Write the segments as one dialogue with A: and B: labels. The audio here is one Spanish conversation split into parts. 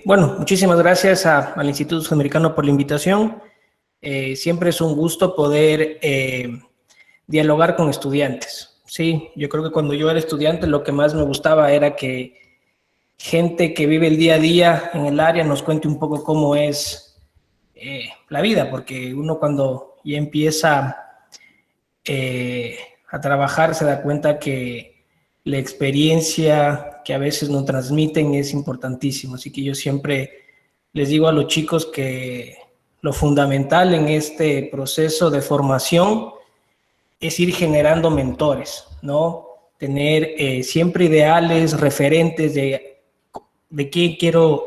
A: Bueno, muchísimas gracias al Instituto Sudamericano por la invitación. Siempre es un gusto poder dialogar con estudiantes. Sí, yo creo que cuando yo era estudiante lo que más me gustaba era que gente que vive el día a día en el área nos cuente un poco cómo es la vida, porque uno cuando ya empieza a trabajar se da cuenta que la experiencia que a veces nos transmiten es importantísima. Así que yo siempre les digo a los chicos que lo fundamental en este proceso de formación es ir generando mentores, ¿no? Tener siempre ideales, referentes de qué quiero,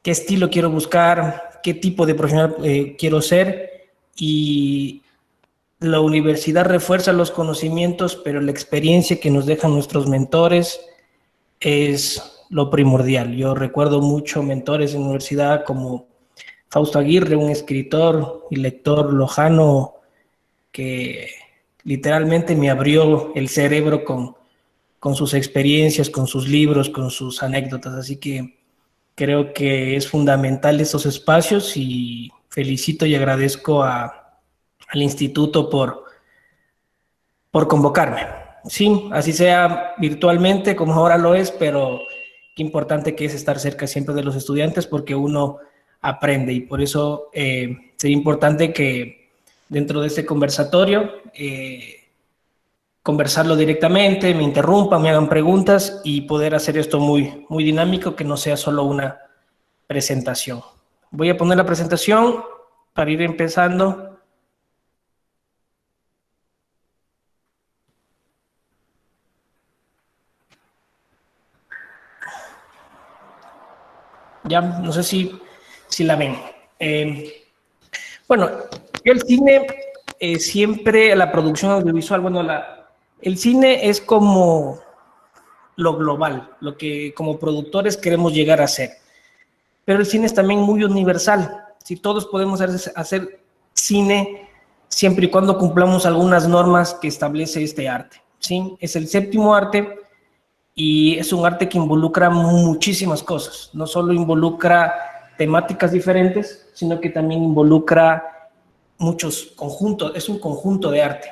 A: qué estilo quiero buscar, qué tipo de profesional quiero ser. Y la universidad refuerza los conocimientos, pero la experiencia que nos dejan nuestros mentores es lo primordial. Yo recuerdo mucho mentores en la universidad como Fausto Aguirre, un escritor y lector lojano que literalmente me abrió el cerebro con sus experiencias, con sus libros, con sus anécdotas. Así que creo que es fundamental estos espacios y felicito y agradezco al instituto por convocarme. Sí, así sea virtualmente como ahora lo es, pero qué importante que es estar cerca siempre de los estudiantes porque uno aprende y por eso sería importante que dentro de este conversatorio conversarlo directamente, me interrumpan, me hagan preguntas y poder hacer esto muy dinámico, que no sea solo una presentación. Voy a poner la presentación para ir empezando. Ya, no sé si la ven. Bueno, yo el cine, siempre la producción audiovisual, bueno, el cine es como lo global, lo que como productores queremos llegar a ser. Pero el cine es también muy universal. Si todos podemos hacer cine siempre y cuando cumplamos algunas normas que establece este arte. ¿Sí? Es el séptimo arte y es un arte que involucra muchísimas cosas. No solo involucra temáticas diferentes, sino que también involucra muchos conjuntos, es un conjunto de arte.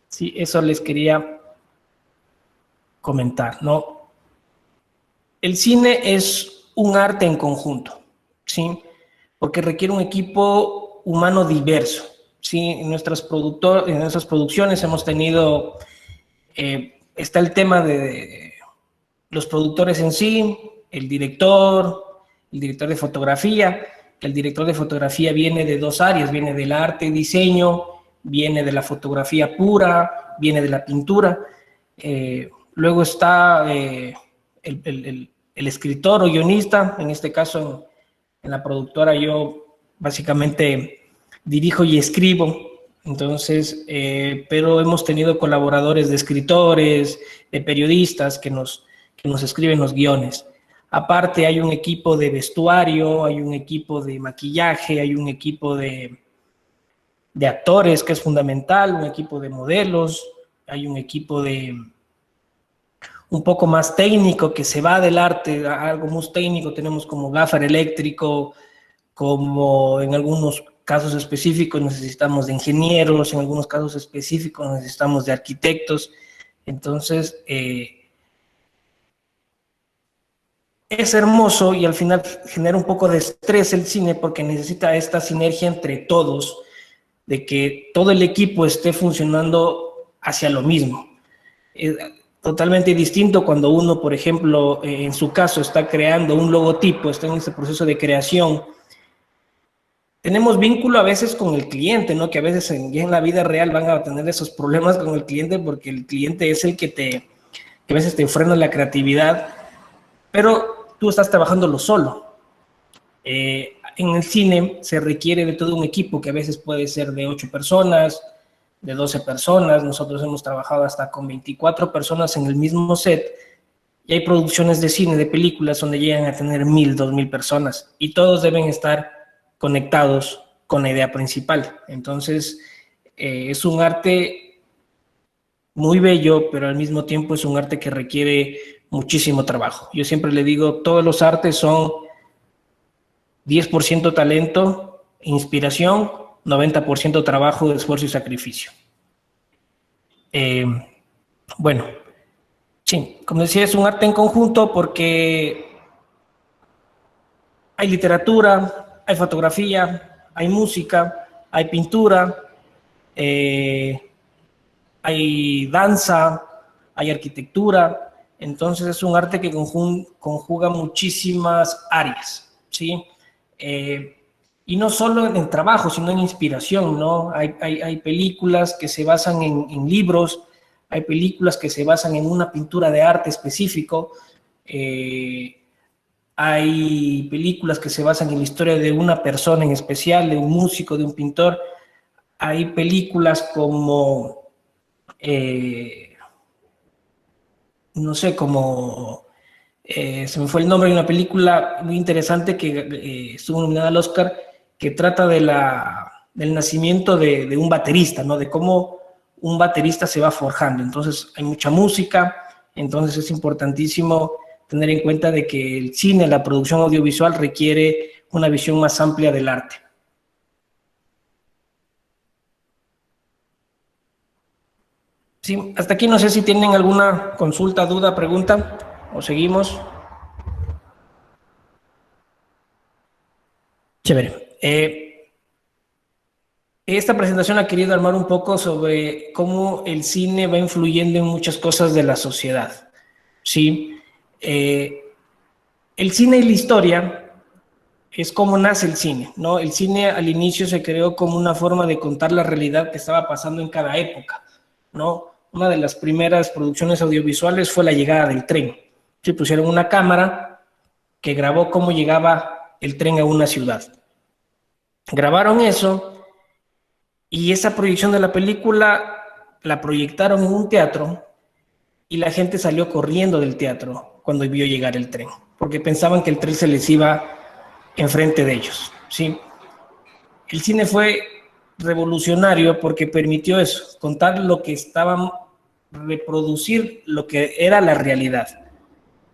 A: Sí, eso les quería comentar, ¿no? El cine es un arte en conjunto, ¿sí? Porque requiere un equipo humano diverso, ¿sí? En nuestras producciones hemos tenido, está el tema de los productores en sí, el director de fotografía, que el director de fotografía viene de dos áreas, viene del arte y diseño, viene de la fotografía pura, viene de la pintura. Luego está el escritor o guionista, en este caso en la productora yo básicamente dirijo y escribo, entonces, pero hemos tenido colaboradores de escritores, de periodistas que nos escriben los guiones. Aparte hay un equipo de vestuario, hay un equipo de maquillaje, hay un equipo de actores que es fundamental, un equipo de modelos, hay un equipo de un poco más técnico que se va del arte a algo más técnico, tenemos como gaffer eléctrico, como en algunos casos específicos necesitamos de ingenieros, en algunos casos específicos necesitamos de arquitectos. Entonces, es hermoso y al final genera un poco de estrés el cine porque necesita esta sinergia entre todos, de que todo el equipo esté funcionando hacia lo mismo. Es totalmente distinto cuando uno, por ejemplo, en su caso está creando un logotipo, está en ese proceso de creación. Tenemos vínculo a veces con el cliente, ¿no? Que a veces ya en la vida real van a tener esos problemas con el cliente porque el cliente es el que a veces te frena la creatividad, pero tú estás trabajándolo solo. En el cine se requiere de todo un equipo que a veces puede ser de 8 personas, de 12 personas. Nosotros hemos trabajado hasta con 24 personas en el mismo set y hay producciones de cine, de películas, donde llegan a tener 1000, 2000 personas y todos deben estar conectados con la idea principal. Entonces, es un arte muy bello, pero al mismo tiempo es un arte que requiere muchísimo trabajo. Yo siempre le digo, todos los artes son 10% talento, inspiración, 90% trabajo, esfuerzo y sacrificio. Eh, bueno, sí, como decía, es un arte en conjunto porque hay literatura, hay fotografía, hay música, hay pintura, eh, hay danza, hay arquitectura. Entonces es un arte que conjuga muchísimas áreas, ¿sí? Y no solo en trabajo, sino en inspiración, ¿no? Hay películas que se basan en libros, hay películas que se basan en una pintura de arte específico, hay películas que se basan en la historia de una persona en especial, de un músico, de un pintor. Hay películas como, no sé, como, se me fue el nombre de una película muy interesante que estuvo nominada al Oscar, que trata del nacimiento de un baterista, ¿no? De cómo un baterista se va forjando. Entonces hay mucha música, entonces es importantísimo tener en cuenta de que el cine, la producción audiovisual requiere una visión más amplia del arte. Sí, hasta aquí no sé si tienen alguna consulta, duda, pregunta, o seguimos. Chévere. Esta presentación ha querido armar un poco sobre cómo el cine va influyendo en muchas cosas de la sociedad. Sí, el cine y la historia es cómo nace el cine, ¿no? El cine al inicio se creó como una forma de contar la realidad que estaba pasando en cada época, ¿no? Una de las primeras producciones audiovisuales fue la llegada del tren. Se pusieron una cámara que grabó cómo llegaba el tren a una ciudad. Grabaron eso y esa proyección de la película la proyectaron en un teatro y la gente salió corriendo del teatro cuando vio llegar el tren, porque pensaban que el tren se les iba enfrente de ellos, ¿sí? El cine fue revolucionario porque permitió eso, contar lo que estaban, reproducir lo que era la realidad,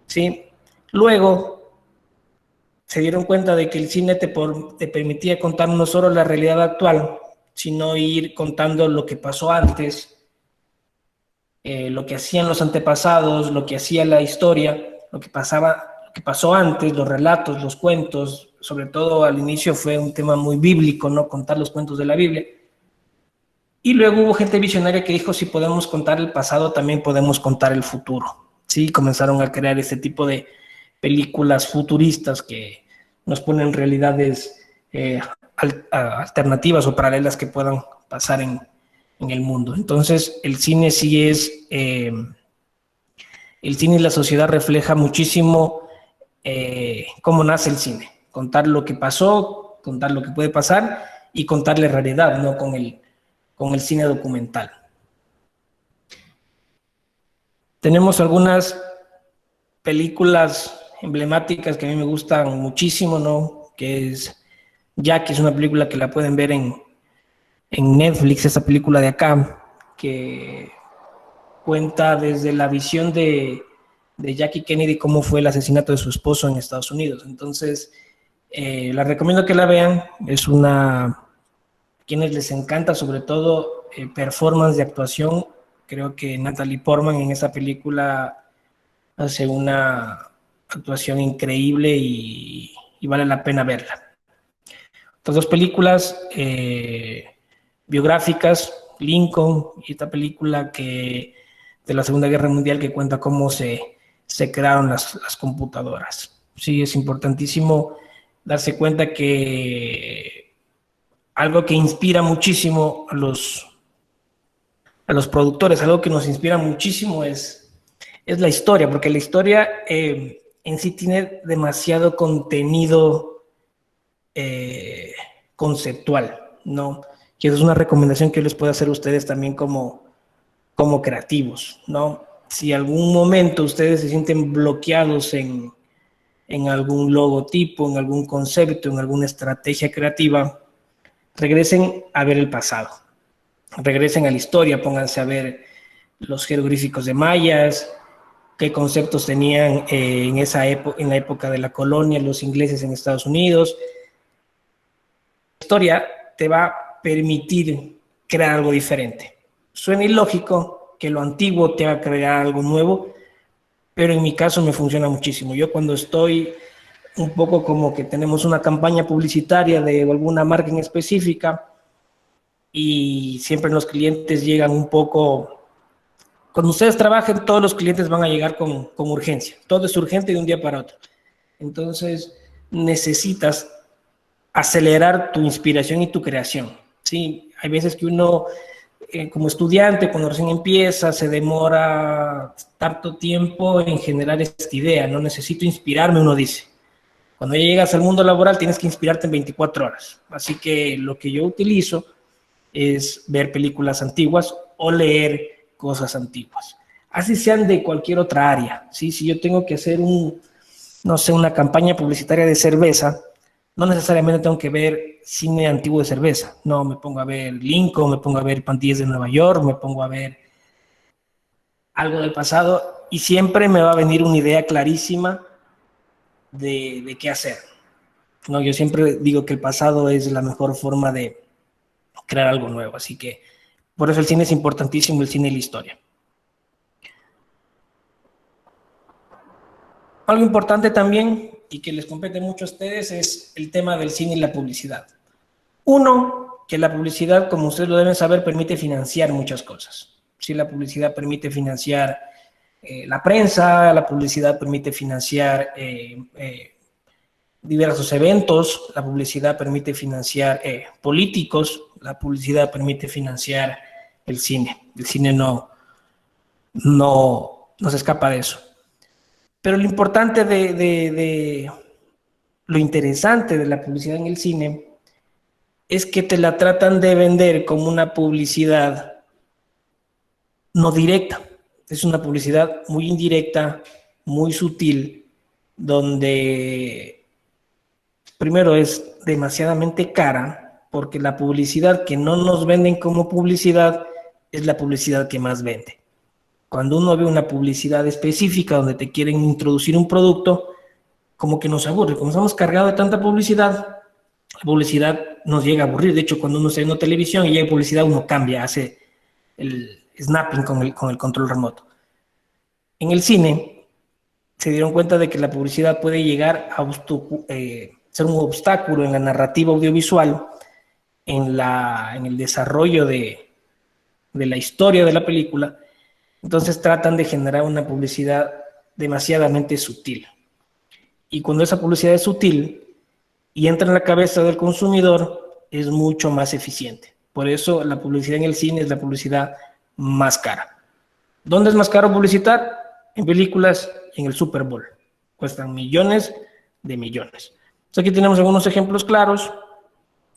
A: ¿sí? Luego se dieron cuenta de que el cine te permitía contar no solo la realidad actual, sino ir contando lo que pasó antes, lo que hacían los antepasados, lo que hacía la historia, lo que pasó antes, los relatos, los cuentos. Sobre todo al inicio fue un tema muy bíblico, ¿no? Contar los cuentos de la Biblia. Y luego hubo gente visionaria que dijo, si podemos contar el pasado, también podemos contar el futuro. Sí, comenzaron a crear este tipo de películas futuristas que nos ponen realidades alternativas o paralelas que puedan pasar en el mundo. Entonces, el cine sí es, el cine y la sociedad refleja muchísimo cómo nace el cine. Contar lo que pasó, contar lo que puede pasar y contar la realidad, ¿no? Con el cine documental. Tenemos algunas películas emblemáticas que a mí me gustan muchísimo, ¿no? Que es Jackie, es una película que la pueden ver en Netflix, esa película de acá, que cuenta desde la visión de Jackie Kennedy cómo fue el asesinato de su esposo en Estados Unidos. Entonces, la recomiendo que la vean. Es una, quienes les encanta, sobre todo, performance de actuación. Creo que Natalie Portman en esa película hace una actuación increíble y vale la pena verla. Estas dos películas biográficas, Lincoln y esta película de la Segunda Guerra Mundial que cuenta cómo se crearon las computadoras. Sí, es importantísimo darse cuenta que algo que inspira muchísimo a los productores, algo que nos inspira muchísimo es la historia, porque la historia en sí tiene demasiado contenido conceptual, ¿no? Que es una recomendación que yo les puedo hacer a ustedes también como creativos, ¿no? Si algún momento ustedes se sienten bloqueados en algún logotipo, en algún concepto, en alguna estrategia creativa, regresen a ver el pasado, regresen a la historia, pónganse a ver los jeroglíficos de mayas, qué conceptos tenían en la época de la colonia los ingleses en Estados Unidos. La historia te va a permitir crear algo diferente. Suena ilógico que lo antiguo te haga crear algo nuevo, pero en mi caso me funciona muchísimo. Yo cuando estoy un poco como que tenemos una campaña publicitaria de alguna marca en específica y siempre los clientes llegan un poco... Cuando ustedes trabajen, todos los clientes van a llegar con urgencia. Todo es urgente de un día para otro. Entonces, necesitas acelerar tu inspiración y tu creación. Sí, hay veces que uno, como estudiante, cuando recién empieza, se demora tanto tiempo en generar esta idea. No necesito inspirarme, uno dice. Cuando ya llegas al mundo laboral, tienes que inspirarte en 24 horas. Así que lo que yo utilizo es ver películas antiguas o leer cosas antiguas. Así sean de cualquier otra área. ¿Sí? Si yo tengo que hacer no sé, una campaña publicitaria de cerveza, no necesariamente tengo que ver cine antiguo de cerveza. No, me pongo a ver Lincoln, me pongo a ver Pandillas de Nueva York, me pongo a ver algo del pasado y siempre me va a venir una idea clarísima de qué hacer. No, yo siempre digo que el pasado es la mejor forma de crear algo nuevo. Así que por eso el cine es importantísimo, el cine y la historia. Algo importante también y que les compete mucho a ustedes es el tema del cine y la publicidad. Uno, que la publicidad, como ustedes lo deben saber, permite financiar muchas cosas. Sí, la publicidad permite financiar la prensa, la publicidad permite financiar diversos eventos, la publicidad permite financiar políticos, la publicidad permite financiar el cine. El cine no se escapa de eso. Pero lo importante lo interesante de la publicidad en el cine es que te la tratan de vender como una publicidad no directa. Es una publicidad muy indirecta, muy sutil, donde primero es demasiadamente cara, porque la publicidad que no nos venden como publicidad es la publicidad que más vende. Cuando uno ve una publicidad específica donde te quieren introducir un producto, como que nos aburre. Como estamos cargados de tanta publicidad, la publicidad nos llega a aburrir. De hecho, cuando uno está viendo televisión y llega publicidad, uno cambia, hace el snapping con el control remoto. En el cine se dieron cuenta de que la publicidad puede llegar a ser un obstáculo en la narrativa audiovisual, en el desarrollo de la historia de la película. Entonces tratan de generar una publicidad demasiadamente sutil. Y cuando esa publicidad es sutil y entra en la cabeza del consumidor, es mucho más eficiente. Por eso la publicidad en el cine es la publicidad más cara. ¿Dónde es más caro publicitar? En películas, en el Super Bowl. Cuestan millones de millones. Entonces aquí tenemos algunos ejemplos claros.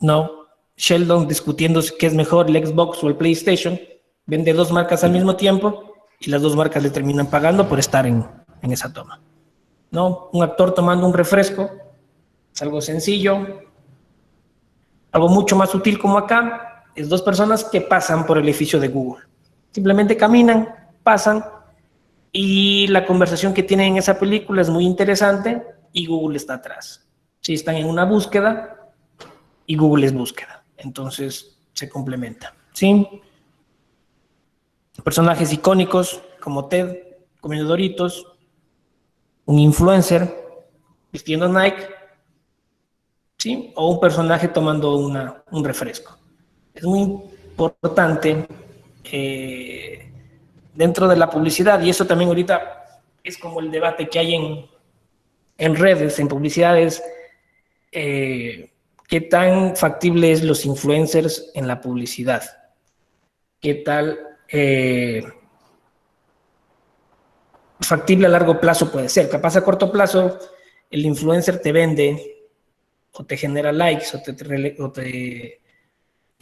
A: No, Sheldon discutiendo qué es mejor, el Xbox o el PlayStation. Vende dos marcas al mismo tiempo y las dos marcas le terminan pagando por estar en esa toma. ¿No? Un actor tomando un refresco, es algo sencillo. Algo mucho más sutil como acá, es dos personas que pasan por el edificio de Google. Simplemente caminan, pasan, y la conversación que tienen en esa película es muy interesante y Google está atrás. Si están en una búsqueda y Google es búsqueda. Entonces se complementa. ¿Sí? Personajes icónicos como Ted comiendo Doritos, un influencer vistiendo Nike, ¿sí? O un personaje tomando un refresco. Es muy importante dentro de la publicidad, y eso también ahorita es como el debate que hay en redes, en publicidades, qué tan factible es los influencers en la publicidad, qué tal factible a largo plazo puede ser. Capaz a corto plazo el influencer te vende o te genera likes o te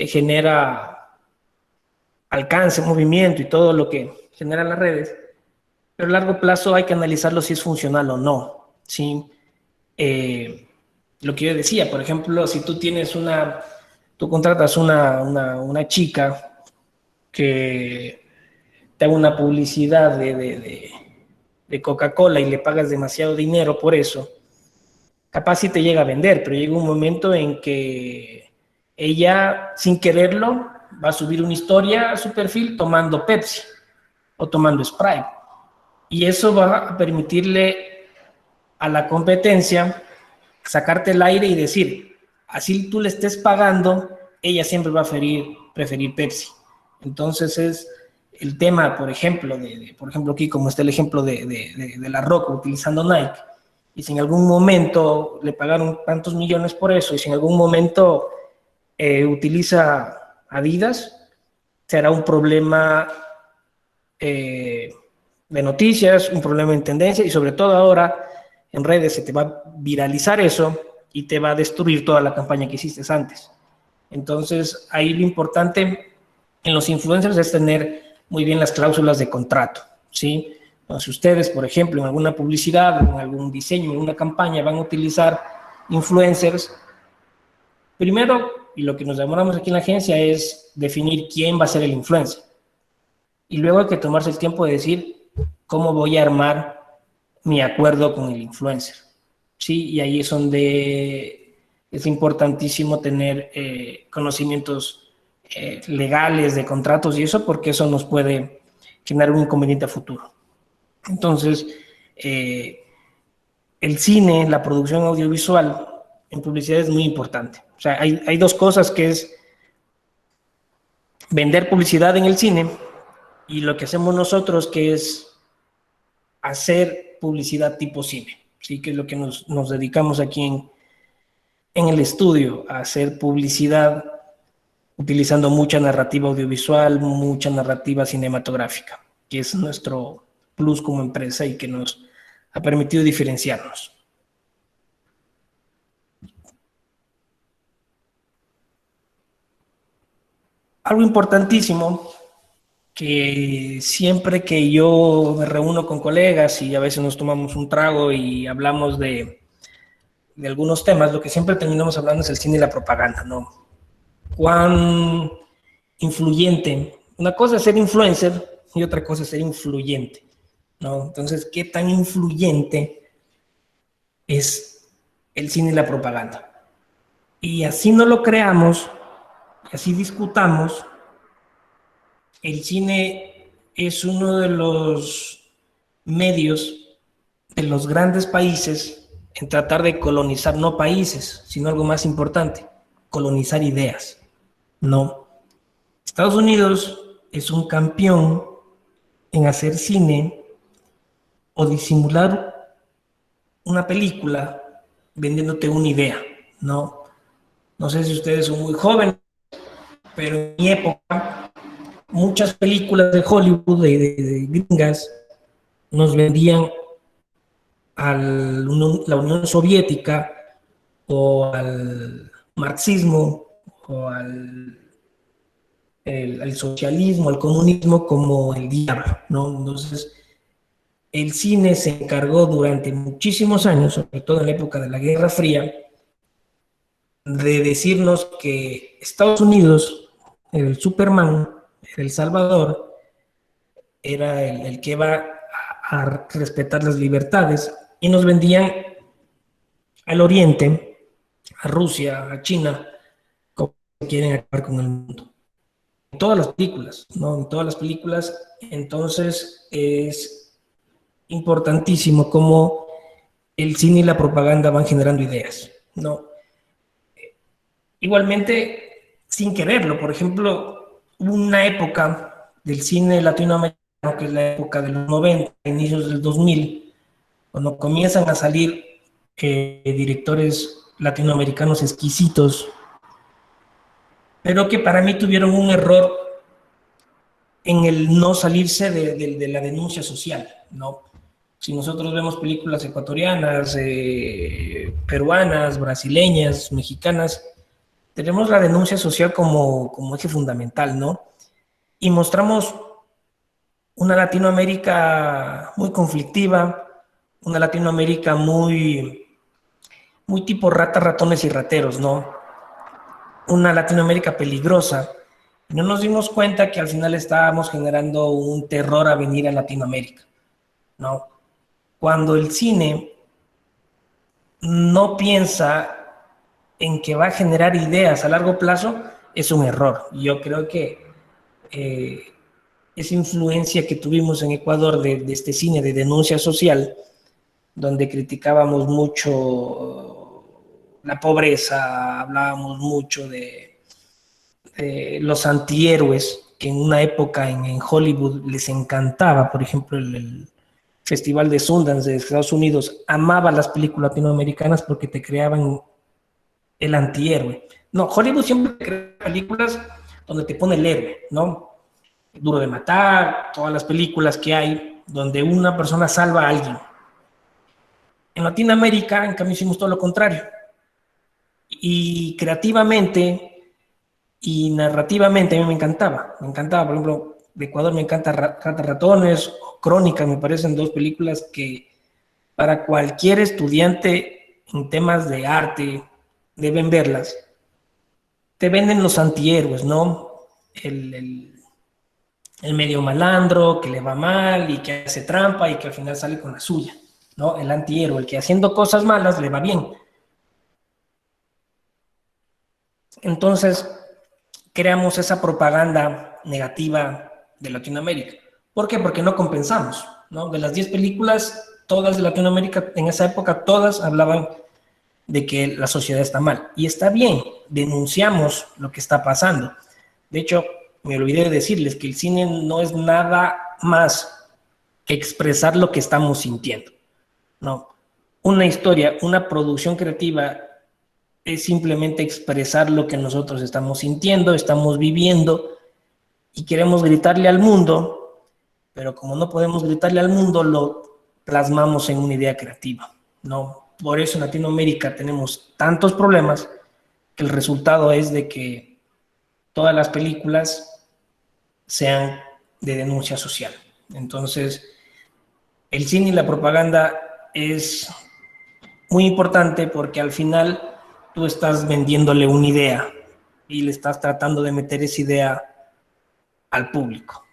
A: genera alcance, movimiento y todo lo que generan las redes, pero a largo plazo hay que analizarlo si es funcional o no. ¿Sí? Lo que yo decía, por ejemplo, si tú contratas una chica que te haga una publicidad de Coca-Cola y le pagas demasiado dinero por eso, capaz sí te llega a vender, pero llega un momento en que ella, sin quererlo, va a subir una historia a su perfil tomando Pepsi o tomando Sprite. Y eso va a permitirle a la competencia sacarte el aire y decir, así tú le estés pagando, ella siempre va a preferir Pepsi. Entonces es el tema, por ejemplo, por ejemplo aquí como está el ejemplo de La Roca utilizando Nike, y si en algún momento le pagaron tantos millones por eso, y si en algún momento utiliza Adidas, será un problema de noticias, un problema en tendencia, y sobre todo ahora en redes se te va a viralizar eso y te va a destruir toda la campaña que hiciste antes. Entonces, ahí lo importante en los influencers es tener muy bien las cláusulas de contrato, ¿sí? Si ustedes, por ejemplo, en alguna publicidad, en algún diseño, en una campaña van a utilizar influencers, primero, y lo que nos demoramos aquí en la agencia es definir quién va a ser el influencer. Y luego hay que tomarse el tiempo de decir cómo voy a armar mi acuerdo con el influencer, ¿sí? Y ahí es donde es importantísimo tener conocimientos legales de contratos y eso, porque eso nos puede generar un inconveniente a futuro. Entonces, el cine, la producción audiovisual en publicidad es muy importante. O sea, hay dos cosas, que es vender publicidad en el cine y lo que hacemos nosotros, que es hacer publicidad tipo cine, ¿sí? Que es lo que nos dedicamos aquí en el estudio, a hacer publicidad utilizando mucha narrativa audiovisual, mucha narrativa cinematográfica, que es nuestro plus como empresa y que nos ha permitido diferenciarnos. Algo importantísimo, que siempre que yo me reúno con colegas y a veces nos tomamos un trago y hablamos de algunos temas, lo que siempre terminamos hablando es el cine y la propaganda, ¿no? Cuán influyente. Una cosa es ser influencer y otra cosa es ser influyente, ¿no? Entonces, ¿qué tan influyente es el cine y la propaganda? Y así no lo creamos, y así discutamos, el cine es uno de los medios de los grandes países en tratar de colonizar no países, sino algo más importante, colonizar ideas, ¿no? Estados Unidos es un campeón en hacer cine o disimular una película vendiéndote una idea, ¿no? No sé si ustedes son muy jóvenes, pero en mi época muchas películas de Hollywood, de gringas, nos vendían a la Unión Soviética o al marxismo o al socialismo, al comunismo como el diablo, ¿no? Entonces, el cine se encargó durante muchísimos años, sobre todo en la época de la Guerra Fría, de decirnos que Estados Unidos, el Superman, el Salvador, era el que iba a respetar las libertades, y nos vendían al Oriente, a Rusia, a China, como quieren acabar con el mundo. En todas las películas, ¿no? En todas las películas. Entonces es importantísimo cómo el cine y la propaganda van generando ideas, ¿no? Igualmente, sin quererlo, por ejemplo, hubo una época del cine latinoamericano, que es la época de los 90, inicios del 2000, cuando comienzan a salir directores latinoamericanos exquisitos, pero que para mí tuvieron un error en el no salirse de la denuncia social, ¿no? Si nosotros vemos películas ecuatorianas, peruanas, brasileñas, mexicanas, tenemos la denuncia social como eje fundamental, ¿no? Y mostramos una Latinoamérica muy conflictiva, una Latinoamérica muy tipo ratas, ratones y rateros, ¿no? Una Latinoamérica peligrosa, No nos dimos cuenta que al final estábamos generando un terror a venir a Latinoamérica, ¿no? Cuando el cine no piensa en que va a generar ideas a largo plazo, es un error. Yo creo que eh, esa influencia que tuvimos en Ecuador de este cine de denuncia social, donde criticábamos mucho la pobreza, hablábamos mucho de los antihéroes, que en una época en Hollywood les encantaba, por ejemplo, el Festival de Sundance de Estados Unidos amaba las películas latinoamericanas porque te creaban el antihéroe. No, Hollywood siempre crea películas donde te pone el héroe, ¿no? Duro de Matar, todas las películas que hay donde una persona salva a alguien. En Latinoamérica, en cambio, hicimos todo lo contrario. Y creativamente y narrativamente a mí me encantaba. Me encantaba, por ejemplo, de Ecuador me encanta Ratones, Crónica, me parecen dos películas que para cualquier estudiante en temas de arte deben verlas. Te venden los antihéroes, ¿no? El medio malandro que le va mal y que hace trampa y que al final sale con la suya, ¿no? El antihéroe, el que haciendo cosas malas le va bien. Entonces, creamos esa propaganda negativa de Latinoamérica. ¿Por qué? Porque no compensamos, ¿no? De las 10 películas, todas de Latinoamérica, en esa época, todas hablaban de que la sociedad está mal. Y está bien, denunciamos lo que está pasando. De hecho, me olvidé de decirles que el cine no es nada más que expresar lo que estamos sintiendo, ¿no? Una historia, una producción creativa es simplemente expresar lo que nosotros estamos sintiendo, estamos viviendo y queremos gritarle al mundo, pero como no podemos gritarle al mundo, lo plasmamos en una idea creativa, ¿no? Por eso en Latinoamérica tenemos tantos problemas que el resultado es de que todas las películas sean de denuncia social. Entonces, el cine y la propaganda es muy importante porque al final tú estás vendiéndole una idea y le estás tratando de meter esa idea al público.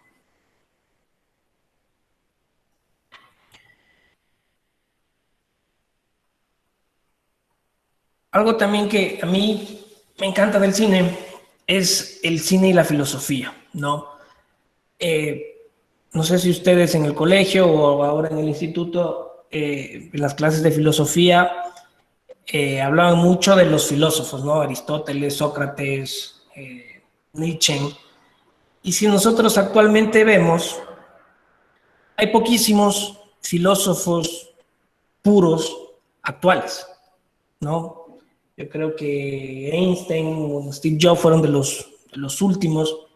A: Algo también que a mí me encanta del cine es el cine y la filosofía, ¿no? Eh, no sé si ustedes en el colegio o ahora en el instituto, en las clases de filosofía, hablaban mucho de los filósofos, ¿no? Aristóteles, Sócrates, Nietzsche. Y si nosotros actualmente vemos, hay poquísimos filósofos puros actuales, ¿no? Yo creo que Einstein o Steve Jobs fueron de los últimos,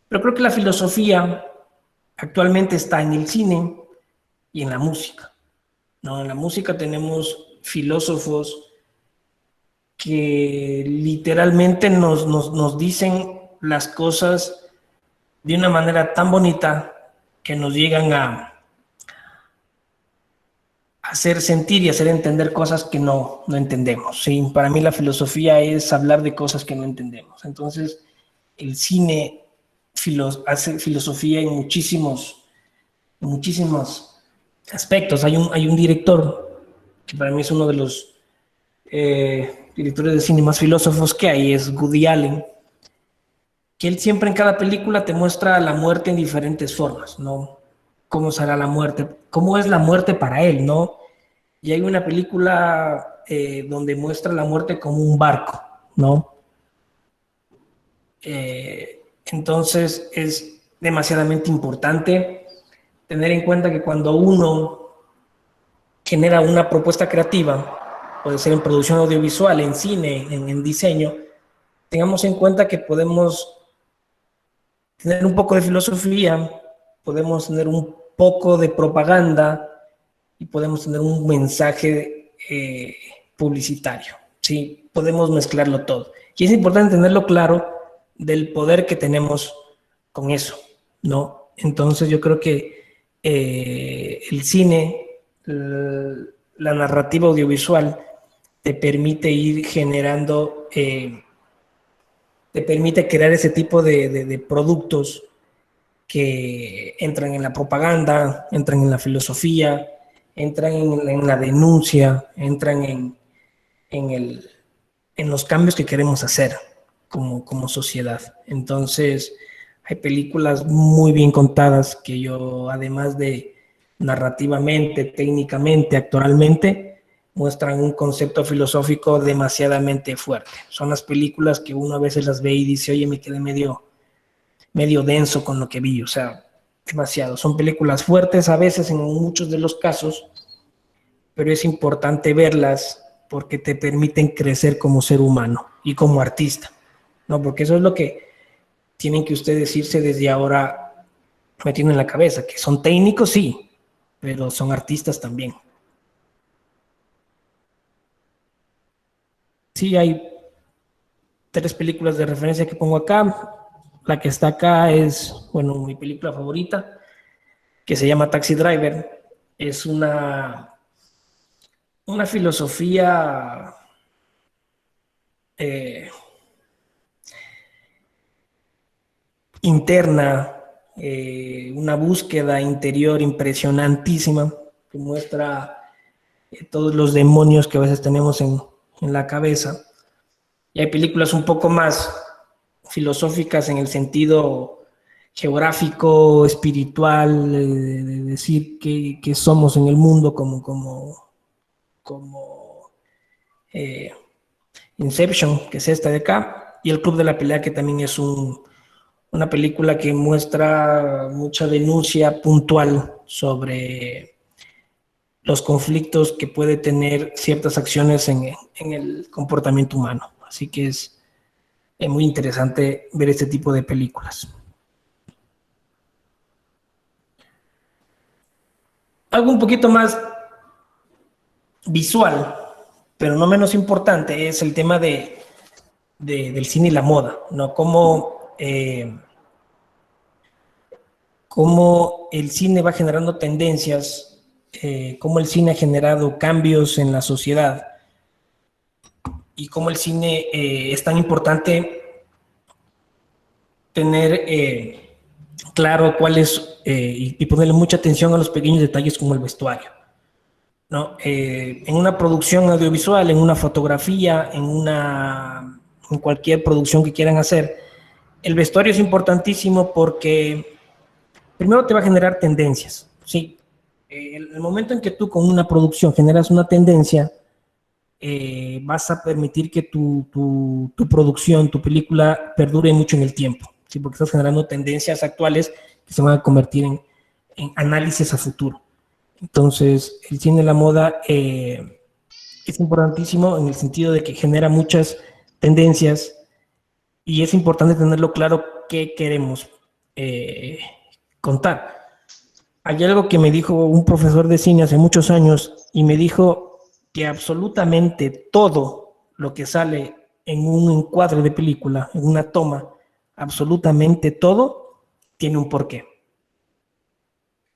A: pero creo que la filosofía actualmente está en el cine y en la música, ¿no? En la música tenemos filósofos que literalmente nos dicen las cosas de una manera tan bonita que nos llegan a hacer sentir y hacer entender cosas que no entendemos. ¿Sí? Para mí la filosofía es hablar de cosas que no entendemos. Entonces, el cine hace filosofía en muchísimos aspectos. Hay un director que para mí es uno de los directores de cine más filósofos que hay, es Woody Allen, que él siempre en cada película te muestra la muerte en diferentes formas, ¿no? Cómo será la muerte, cómo es la muerte para él, ¿no? Y hay una película donde muestra la muerte como un barco, ¿no? Entonces es demasiadamente importante tener en cuenta que cuando uno genera una propuesta creativa, puede ser en producción audiovisual, en cine, en diseño, tengamos en cuenta que podemos tener un poco de filosofía, podemos tener un poco de propaganda y podemos tener un mensaje publicitario. ¿Sí? Podemos mezclarlo todo. Y es importante tenerlo claro del poder que tenemos con eso, ¿no? Entonces yo creo que el cine, la narrativa audiovisual, te permite ir generando te permite crear ese tipo de productos que entran en la propaganda, entran en la filosofía, entran en la denuncia, entran en, el, en los cambios que queremos hacer como sociedad. Entonces, hay películas muy bien contadas que yo, además de narrativamente, técnicamente, actoralmente, muestran un concepto filosófico demasiadamente fuerte. Son las películas que uno a veces las ve y dice, oye, me quedé medio denso con lo que vi, o sea, demasiado. Son películas fuertes a veces en muchos de los casos, pero es importante verlas porque te permiten crecer como ser humano y como artista, ¿no? Porque eso es lo que tienen que ustedes irse desde ahora metiendo en la cabeza, que son técnicos, sí, pero son artistas también. Sí, hay tres películas de referencia que pongo acá. La que está acá es, bueno, mi película favorita, que se llama Taxi Driver. Es una filosofía eh, interna, una búsqueda interior impresionantísima que muestra todos los demonios que a veces tenemos en la cabeza. Y hay películas un poco más filosóficas en el sentido geográfico, espiritual, de decir que somos en el mundo como eh, Inception, que es esta de acá, y El Club de la Pelea, que también es una película que muestra mucha denuncia puntual sobre los conflictos que puede tener ciertas acciones en el comportamiento humano. Así que es muy interesante ver este tipo de películas. Algo un poquito más visual, pero no menos importante, es el tema del cine y la moda, ¿no? Cómo el cine va generando tendencias, cómo el cine ha generado cambios en la sociedad y cómo el cine es tan importante tener claro cuál es y ponerle mucha atención a los pequeños detalles como el vestuario, ¿no? En una producción audiovisual, en una fotografía, en cualquier producción que quieran hacer, el vestuario es importantísimo porque primero te va a generar tendencias, ¿sí? El momento en que tú con una producción generas una tendencia, vas a permitir que tu producción, tu película perdure mucho en el tiempo, ¿sí? Porque estás generando tendencias actuales que se van a convertir en análisis a futuro. Entonces, el cine de la moda es importantísimo en el sentido de que genera muchas tendencias y es importante tenerlo claro qué queremos eh, contar. Hay algo que me dijo un profesor de cine hace muchos años y me dijo que absolutamente todo lo que sale en un encuadre de película, en una toma, absolutamente todo tiene un porqué.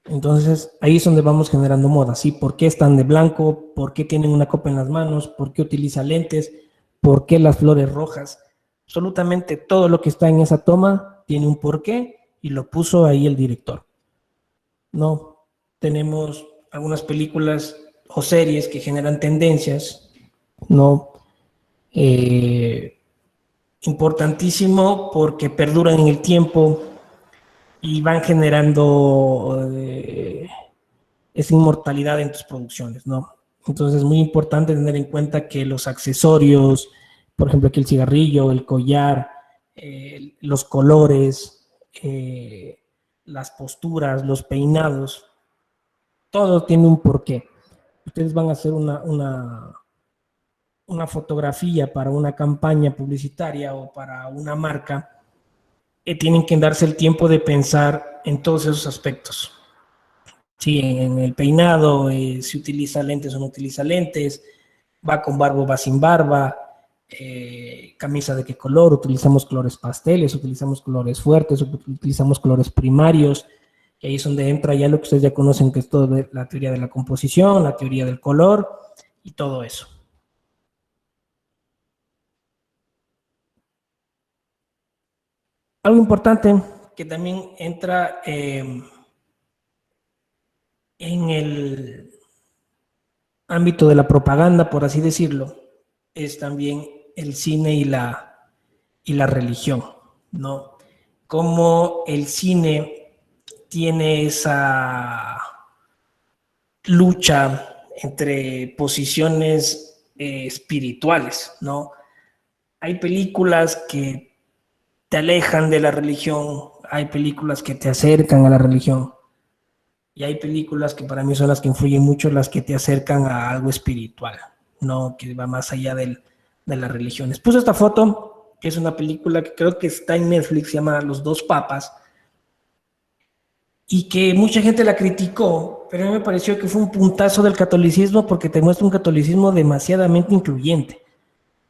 A: Entonces ahí es donde vamos generando moda, ¿sí? ¿Por qué están de blanco? ¿Por qué tienen una copa en las manos? ¿Por qué utiliza lentes? ¿Por qué las flores rojas? Absolutamente todo lo que está en esa toma tiene un porqué y lo puso ahí el director. No, tenemos algunas películas o series que generan tendencias, no, eh, importantísimo porque perduran en el tiempo y van generando esa inmortalidad en tus producciones, ¿no? Entonces es muy importante tener en cuenta que los accesorios, por ejemplo, aquí el cigarrillo, el collar, los colores, las posturas, los peinados, todo tiene un porqué. Ustedes van a hacer una fotografía para una campaña publicitaria o para una marca, tienen que darse el tiempo de pensar en todos esos aspectos. Sí, en el peinado, si utiliza lentes o no utiliza lentes, va con barba o va sin barba, camisa de qué color, utilizamos colores pasteles, utilizamos colores fuertes, utilizamos colores primarios, y ahí es donde entra ya lo que ustedes ya conocen, que es toda la teoría de la composición, la teoría del color y todo eso. Algo importante que también entra en el ámbito de la propaganda, por así decirlo, es también el cine y la religión, ¿no? Cómo el cine tiene esa lucha entre posiciones espirituales, ¿no? Hay películas que te alejan de la religión, hay películas que te acercan a la religión, y hay películas que para mí son las que influyen mucho, las que te acercan a algo espiritual, ¿no? Que va más allá de las religiones. Puse esta foto, que es una película que creo que está en Netflix, se llama Los Dos Papas, y que mucha gente la criticó, pero a mí me pareció que fue un puntazo del catolicismo porque te muestra un catolicismo demasiadamente incluyente.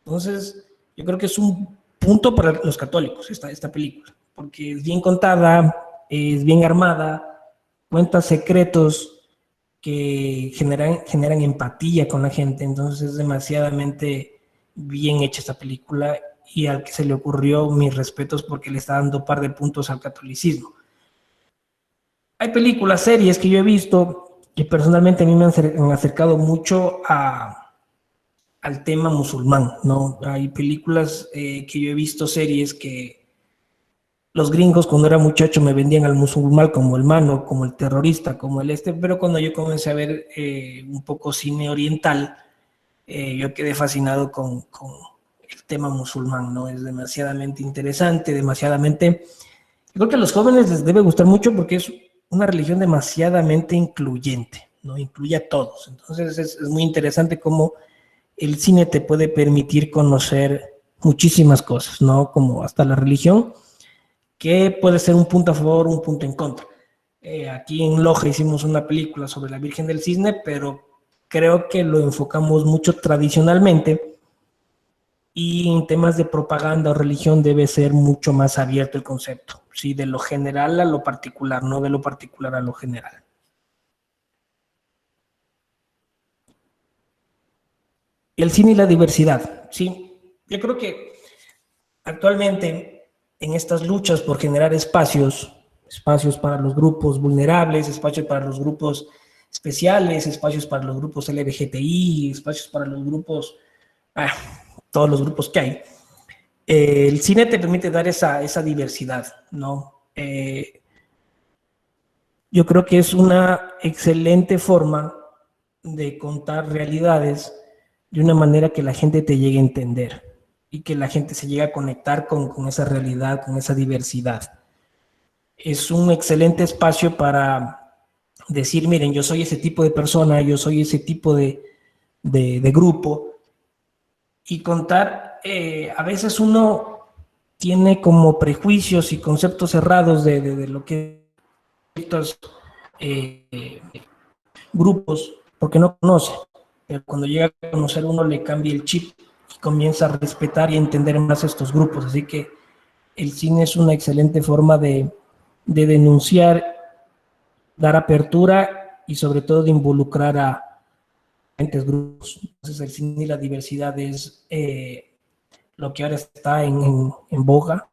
A: Entonces, yo creo que es un punto para los católicos esta película, porque es bien contada, es bien armada, cuenta secretos que generan empatía con la gente, entonces es demasiadamente bien hecha esta película y al que se le ocurrió mis respetos porque le está dando un par de puntos al catolicismo. Hay películas, series que yo he visto que personalmente a mí me han acercado mucho al tema musulmán, ¿no? Hay películas que yo he visto, series que los gringos cuando era muchacho me vendían al musulmán como el malo, como el terrorista, como el pero cuando yo comencé a ver un poco cine oriental, yo quedé fascinado con el tema musulmán, ¿no? Es demasiadamente interesante, demasiadamente... Yo creo que a los jóvenes les debe gustar mucho porque es una religión demasiadamente incluyente, ¿no? Incluye a todos. Entonces es muy interesante cómo el cine te puede permitir conocer muchísimas cosas, ¿no? Como hasta la religión, que puede ser un punto a favor, un punto en contra. Aquí en Loja hicimos una película sobre la Virgen del Cisne, pero creo que lo enfocamos mucho tradicionalmente y en temas de propaganda o religión debe ser mucho más abierto el concepto, ¿sí? De lo general a lo particular, no de lo particular a lo general. El cine y la diversidad, ¿sí? Yo creo que actualmente en estas luchas por generar espacios para los grupos vulnerables, espacios para los grupos especiales, espacios para los grupos LGBTI, espacios para los grupos, ah, todos los grupos que hay. El cine te permite dar esa diversidad, ¿no? Yo creo que es una excelente forma de contar realidades de una manera que la gente te llegue a entender y que la gente se llegue a conectar con esa realidad, con esa diversidad. Es un excelente espacio para decir, miren, yo soy ese tipo de persona, yo soy ese tipo de grupo, y contar, a veces uno tiene como prejuicios y conceptos cerrados de lo que estos grupos, porque no conoce, pero cuando llega a conocer uno le cambia el chip y comienza a respetar y a entender más estos grupos, así que el cine es una excelente forma de denunciar, dar apertura y sobre todo de involucrar a diferentes grupos. Entonces el cine y la diversidad es lo que ahora está en boga,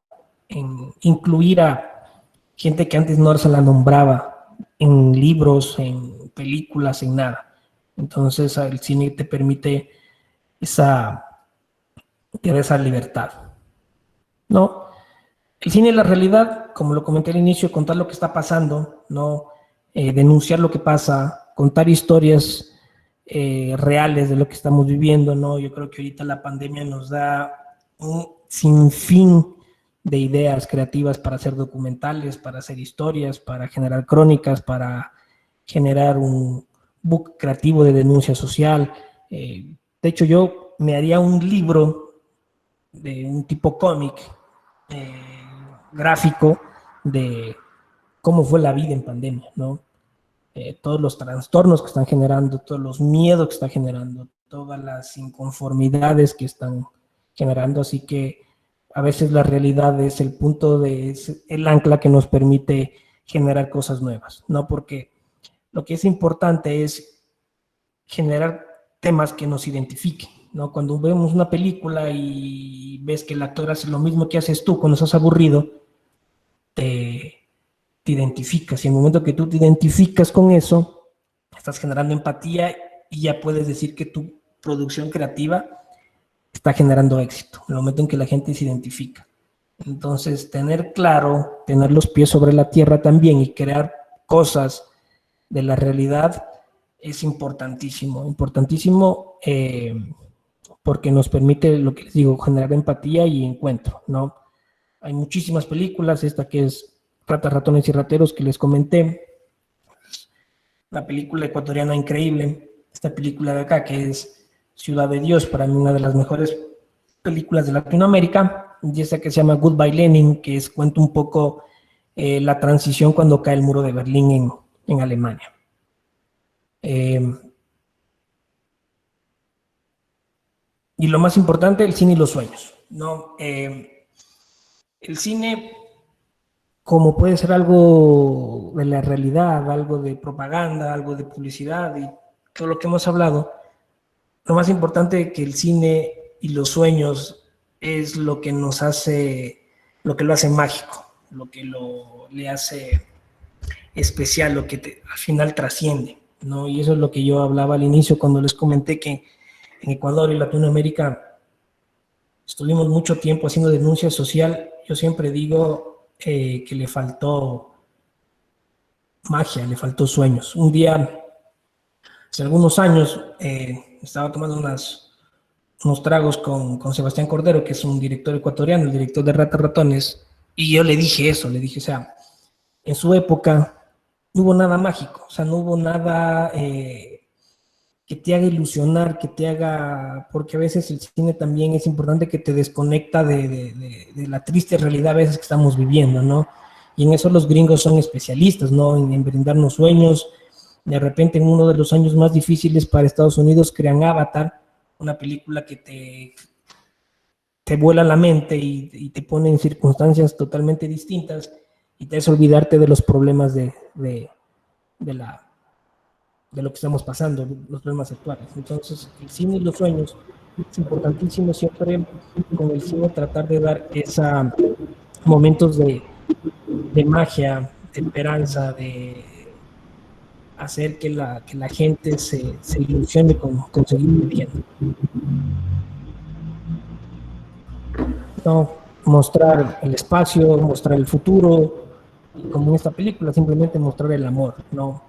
A: en incluir a gente que antes no se la nombraba en libros, en películas, en nada. Entonces el cine te permite te da esa libertad, ¿no? El cine y la realidad, como lo comenté al inicio, contar lo que está pasando, ¿no? Denunciar lo que pasa, contar historias reales de lo que estamos viviendo, ¿no? Yo creo que ahorita la pandemia nos da un sinfín de ideas creativas para hacer documentales, para hacer historias, para generar crónicas, para generar un book creativo de denuncia social. De hecho, yo me haría un libro de un tipo cómic eh, gráfico de cómo fue la vida en pandemia, ¿no? Todos los trastornos que están generando, todos los miedos que están generando, todas las inconformidades que están generando, así que a veces la realidad es el punto es el ancla que nos permite generar cosas nuevas, ¿no? Porque lo que es importante es generar temas que nos identifiquen, ¿no? Cuando vemos una película y ves que el actor hace lo mismo que haces tú cuando estás aburrido, te identificas. Y en el momento que tú te identificas con eso, estás generando empatía y ya puedes decir que tu producción creativa está generando éxito, en el momento en que la gente se identifica. Entonces, tener claro, tener los pies sobre la tierra también y crear cosas de la realidad es importantísimo, importantísimo porque nos permite, lo que les digo, generar empatía y encuentro, ¿no? Hay muchísimas películas, esta que es Ratas, Ratones y Rateros que les comenté, la película ecuatoriana increíble, esta película de acá que es Ciudad de Dios, para mí una de las mejores películas de Latinoamérica, y esa que se llama Goodbye Lenin, que es, cuenta un poco la transición cuando cae el muro de Berlín en Alemania. Y lo más importante, el cine y los sueños, ¿no? El cine, como puede ser algo de la realidad, algo de propaganda, algo de publicidad y todo lo que hemos hablado, lo más importante es que el cine y los sueños es lo que nos hace, lo que lo hace mágico, lo que le hace especial, lo que al final trasciende, ¿no? Y eso es lo que yo hablaba al inicio cuando les comenté que en Ecuador y Latinoamérica estuvimos mucho tiempo haciendo denuncia social. Yo siempre digo que le faltó magia, le faltó sueños. Un día, hace algunos años, estaba tomando unos tragos con Sebastián Cordero, que es un director ecuatoriano, el director de Ratas Ratones, y yo le dije eso, le dije, o sea, en su época no hubo nada mágico, o sea, no hubo nada que te haga ilusionar, que te haga, porque a veces el cine también es importante que te desconecta de la triste realidad a veces que estamos viviendo, ¿no? Y en eso los gringos son especialistas, ¿no? En brindarnos sueños. De repente en uno de los años más difíciles para Estados Unidos crean Avatar, una película que te vuela la mente y te pone en circunstancias totalmente distintas y te hace olvidarte de los problemas de lo que estamos pasando, los problemas actuales. Entonces, el cine y los sueños es importantísimo siempre con el cine tratar de dar esos momentos de magia, de esperanza, de hacer que la gente se ilusione con seguir viviendo. ¿No? Mostrar el espacio, mostrar el futuro, y como en esta película, simplemente mostrar el amor, ¿no?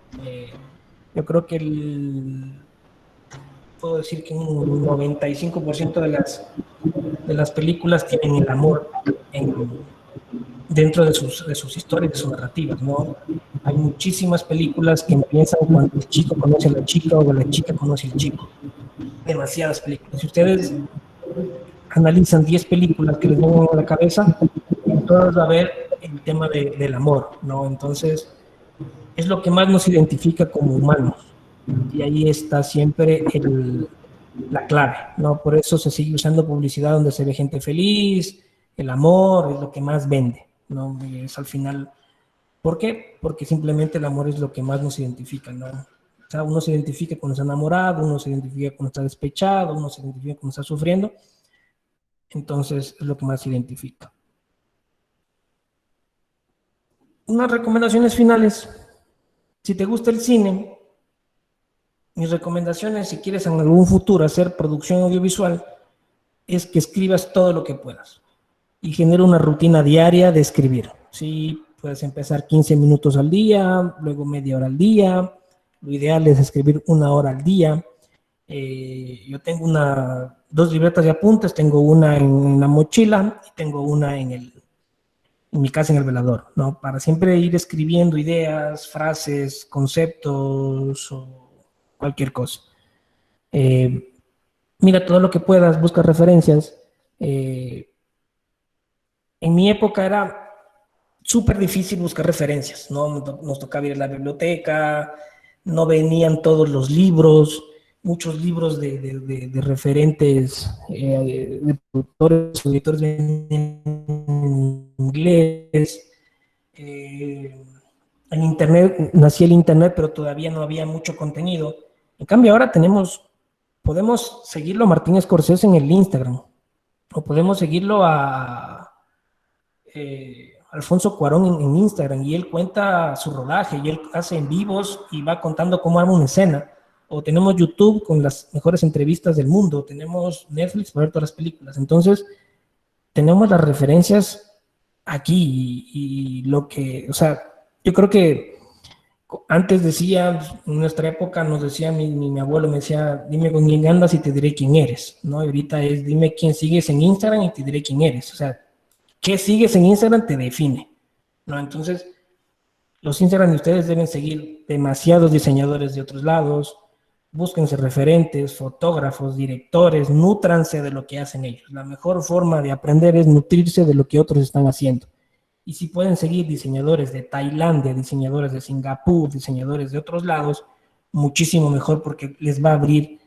A: Yo creo que puedo decir que un 95% de las películas tienen el amor dentro de sus historias, de sus narrativas, ¿no? Hay muchísimas películas que empiezan cuando el chico conoce a la chica o la chica conoce al chico. Demasiadas películas. Si ustedes analizan 10 películas que les vengan a la cabeza, en todas va a haber el tema del amor, ¿no? Entonces, es lo que más nos identifica como humanos. Y ahí está siempre la clave, ¿no? Por eso se sigue usando publicidad donde se ve gente feliz, el amor es lo que más vende, ¿no? Y es al final, ¿por qué? Porque simplemente el amor es lo que más nos identifica, ¿no? O sea, uno se identifica cuando está enamorado, uno se identifica cuando está despechado, uno se identifica cuando está sufriendo, entonces es lo que más se identifica. Unas recomendaciones finales. Si te gusta el cine, mis recomendaciones, si quieres en algún futuro hacer producción audiovisual, es que escribas todo lo que puedas y genera una rutina diaria de escribir. Sí, puedes empezar 15 minutos al día, luego media hora al día. Lo ideal es escribir 1 hora al día. Yo tengo dos libretas de apuntes, tengo una en la mochila y tengo una en mi casa en el velador, ¿no? Para siempre ir escribiendo ideas, frases, conceptos o cualquier cosa. Mira todo lo que puedas, busca referencias. En mi época era súper difícil buscar referencias, ¿no? Nos tocaba ir a la biblioteca, no venían todos los libros, muchos libros de referentes, de productores, editores en inglés. En Internet, nacía el Internet, pero todavía no había mucho contenido. En cambio, ahora podemos seguirlo a Martín Scorsese en el Instagram, o podemos seguirlo a Alfonso Cuarón en Instagram, y él cuenta su rodaje, y él hace en vivos y va contando cómo arma una escena. O tenemos YouTube con las mejores entrevistas del mundo, tenemos Netflix para ver todas las películas. Entonces, tenemos las referencias aquí y lo que, o sea, yo creo que antes decía, en nuestra época nos decía mi abuelo, me decía, dime con quién andas y te diré quién eres, ¿no? Y ahorita es, dime quién sigues en Instagram y te diré quién eres. O sea, qué sigues en Instagram te define, ¿no? Entonces, los Instagram de ustedes deben seguir demasiados diseñadores de otros lados, búsquense referentes, fotógrafos, directores, nútranse de lo que hacen ellos. La mejor forma de aprender es nutrirse de lo que otros están haciendo. Y si pueden seguir diseñadores de Tailandia, diseñadores de Singapur, diseñadores de otros lados, muchísimo mejor porque les va a abrir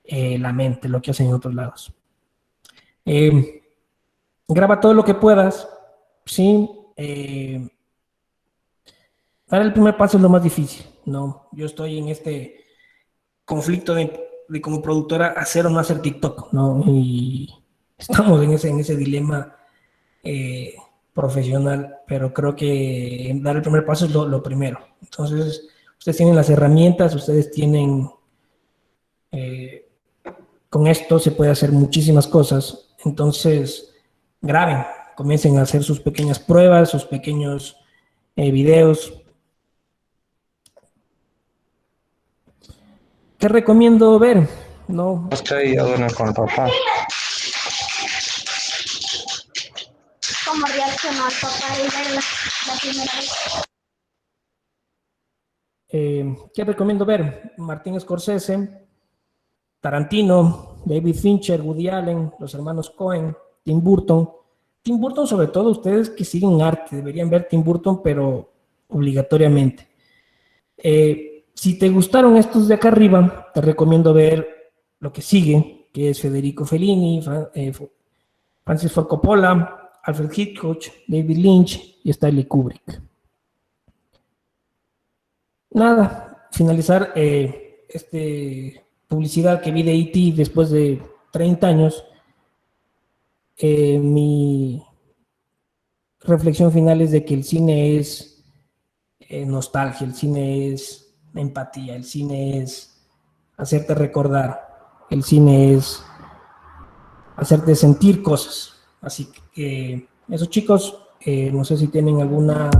A: la mente lo que hacen en otros lados. Graba todo lo que puedas, ¿sí? Dar el primer paso es lo más difícil, ¿no? Yo estoy en este conflicto de como productora hacer o no hacer TikTok, ¿no? Y estamos en ese dilema profesional, pero creo que dar el primer paso es lo primero. Entonces, ustedes tienen las herramientas, ustedes tienen, con esto se puede hacer muchísimas cosas. Entonces, graben, comiencen a hacer sus pequeñas pruebas, sus pequeños videos. ¿Qué recomiendo ver? No.
B: Estoy hablando con el papá.
C: ¿Cómo reaccionó al papá y ver la primera vez?
A: ¿Qué recomiendo ver? Martin Scorsese, Tarantino, David Fincher, Woody Allen, los hermanos Coen, Tim Burton. Tim Burton, sobre todo, ustedes que siguen arte, deberían ver Tim Burton, pero obligatoriamente. Si te gustaron estos de acá arriba, te recomiendo ver lo que sigue, que es Federico Fellini, Francis Ford Coppola, Alfred Hitchcock, David Lynch y Stanley Kubrick. Nada, finalizar publicidad que vi de E.T. después de 30 años. Mi reflexión final es de que el cine es nostalgia, el cine es empatía, el cine es hacerte recordar, el cine es hacerte sentir cosas. Así que eso, chicos, no sé si tienen alguna